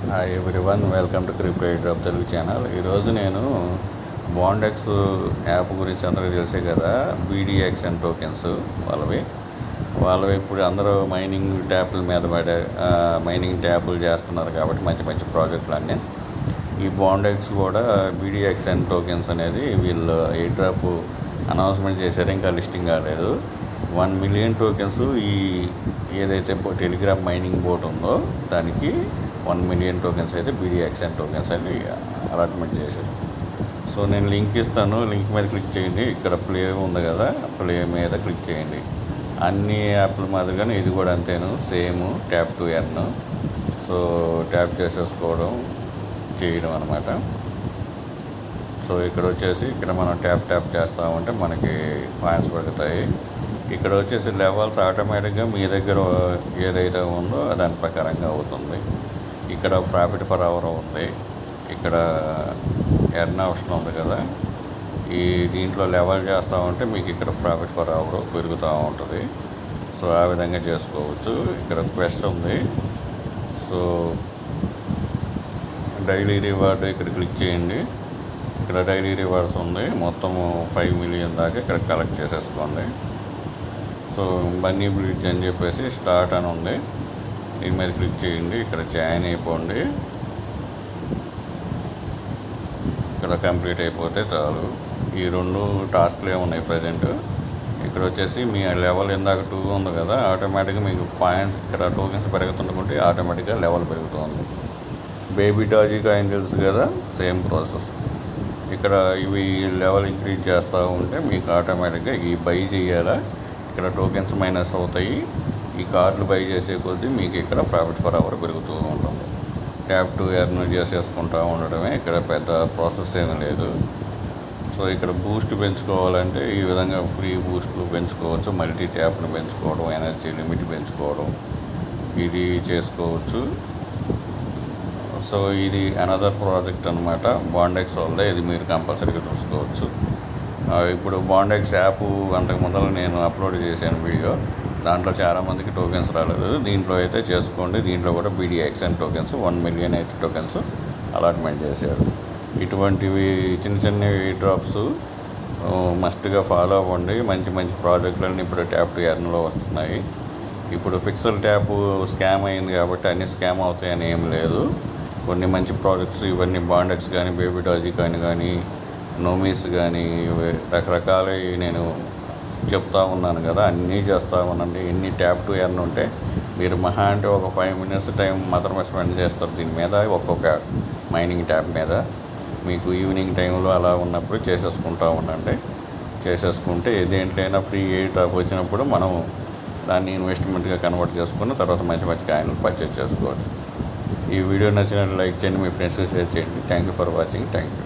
Hi everyone, welcome to crypto drop Telugu channel. ఈరోజు నేను బాండెక్స్ app గురించి అందరికీ తెలిసే కదా, బీడీఎక్స్ఎన్ టోకెన్స్ వాళ్ళవి ఇప్పుడు అందరూ మైనింగ్ ట్యాపుల మీద పడే మైనింగ్ ట్యాపులు చేస్తున్నారు కాబట్టి మంచి మంచి ప్రాజెక్టులు అన్నీ. ఈ బాండెక్స్ కూడా బీడీఎక్స్ఎన్ టోకెన్స్ అనేది వీళ్ళు ఏ డ్రాప్ అనౌన్స్మెంట్ చేశారు, ఇంకా లిస్టింగ్ కాలేదు. 1 మిలియన్ టోకెన్స్ ఈ ఏదైతే టెలిగ్రామ్ మైనింగ్ బోట్ ఉందో దానికి 1 మిలియన్ టోకెన్స్ అయితే బీడీఎక్స్ఎన్ టోకెన్స్ అని అలాట్మెంట్ చేశారు. సో నేను లింక్ ఇస్తాను, లింక్ మీద క్లిక్ చేయండి. ఇక్కడ ప్లే ఉంది కదా, ప్లే మీద క్లిక్ చేయండి. అన్ని యాప్ల మాదిరిగానే ఇది కూడా అంతేను, same tap to earn. So tap చేసేసుకోవడం చేయడం అనమాట. సో ఇక్కడ వచ్చేసి ఇక్కడ మనం ట్యాప్ చేస్తామంటే మనకి పాయింట్స్ పెరుగుతాయి. ఇక్కడ వచ్చేసి లెవెల్స్ ఆటోమేటిక్గా మీ దగ్గర ఏదైతే ఉందో దాని ప్రకారంగా అవుతుంది. ఇక్కడ ప్రాఫిట్ ఫర్ అవర్ ఉంది, ఇక్కడ ఎర్న్ ఆప్షన్ ఉంది కదా, ఈ దీంట్లో లెవెల్ చేస్తూ ఉంటే మీకు ఇక్కడ ప్రాఫిట్ ఫర్ అవర్ పెరుగుతూ ఉంటుంది. సో ఆ విధంగా చేసుకోవచ్చు. ఇక్కడ క్వెస్ట్ ఉంది. సో డైలీ రివార్డ్ ఇక్కడ క్లిక్ చేయండి. ఇక్కడ డైలీ రివార్డ్స్ ఉంది, మొత్తం 5 మిలియన్ దాకా ఇక్కడ కలెక్ట్ చేసేసుకోండి. సో బన్నీ బ్రిడ్జ్ అని చెప్పేసి స్టార్ట్ అని ఉంది, దీని మీద క్లిక్ చేయండి. ఇక్కడ జాయిన్ అయిపోండి. ఇక్కడ కంప్లీట్ అయిపోతే చాలు. ఈ 2 టాస్క్లే ఉన్నాయి ప్రజెంట్. ఇక్కడ వచ్చేసి మీ లెవెల్ ఇందాక 2 ఉంది కదా, ఆటోమేటిక్గా మీకు పాయింట్స్ ఇక్కడ టోకెన్స్ పెరుగుతుంటే ఆటోమేటిక్గా లెవెల్ పెరుగుతుంది. బేబీ డాజీ కాయిన్ తెలుసు కదా, సేమ్ ప్రాసెస్. ఇక్కడ ఇవి లెవెల్ ఇంక్రీజ్ చేస్తూ ఉంటే మీకు ఆటోమేటిక్గా ఈ బై చేయాలా, ఇక్కడ టోకెన్స్ మైనస్ అవుతాయి. ఈ కార్డులు బై చేసే కొద్దీ మీకు ఇక్కడ ప్రాఫిట్ ఫర్ అవర్ పెరుగుతూ ఉంటుంది. ట్యాప్ టు ఎర్న్ చేసేసుకుంటూ ఉండడమే, ఇక్కడ పెద్ద ప్రాసెస్ ఏమీ లేదు. సో ఇక్కడ బూస్ట్ పెంచుకోవాలంటే ఈ విధంగా ఫ్రీ బూస్ట్లు పెంచుకోవచ్చు, మల్టీ ట్యాప్ను పెంచుకోవడం, ఎనర్జీ లిమిట్ పెంచుకోవడం, ఇది చేసుకోవచ్చు. సో ఇది అనదర్ ప్రాజెక్ట్ అనమాట, బాండెక్స్ వాళ్ళదే. ఇది మీరు కంపల్సరీగా చూసుకోవచ్చు. ఇప్పుడు బాండెక్స్ యాప్ అంతకు ముందర నేను అప్లోడ్ చేశాను వీడియో, దాంట్లో చాలామందికి టోకెన్స్ రాలేదు. దీంట్లో అయితే చేసుకోండి. దీంట్లో కూడా బీడీఎక్స్ఎన్ టోకెన్స్ 1 మిలియన్ అయితే టోకెన్స్ అలాట్మెంట్ చేశారు. ఇటువంటివి చిన్న చిన్న డ్రాప్స్ మస్ట్గా ఫాలో అవ్వండి. మంచి మంచి ప్రాజెక్టులన్నీ ఇప్పుడు ట్యాప్ టు ఎర్న్లో వస్తున్నాయి. ఇప్పుడు ఫిక్సల్ ట్యాప్ స్కామ్ అయింది కాబట్టి అన్నీ స్కామ్ అవుతాయని ఏం లేదు. కొన్ని మంచి ప్రాజెక్ట్స్ ఇవన్నీ బాండెక్స్ కానీ, బేబీ డాజీ కానీ, నోమీస్ కానీ, రకరకాల నేను చెప్తా ఉన్నాను కదా, అన్నీ చేస్తూ ఉన్నాండి. ఎన్ని ట్యాప్ టు ఎర్న్ ఉంటే మీరు మహా అంటే ఒక 5 మినిట్స్ టైం మాత్రమే స్పెండ్ చేస్తారు దీని మీద, ఒక్కొక్క మైనింగ్ ట్యాప్ మీద. మీకు ఈవినింగ్ టైంలో అలా ఉన్నప్పుడు చేసేసుకుంటూ ఉండండి. చేసేసుకుంటే దేంట్లైనా ఫ్రీ ఏ ట్యాప్ వచ్చినప్పుడు మనం దాన్ని ఇన్వెస్ట్మెంట్గా కన్వర్ట్ చేసుకుని తర్వాత మంచి మంచి కాయిన్లు పర్చేజ్ చేసుకోవచ్చు. ఈ వీడియో నచ్చినట్టు లైక్ చేయండి, మీ ఫ్రెండ్స్కి షేర్ చేయండి. Thank you for watching. Thank you.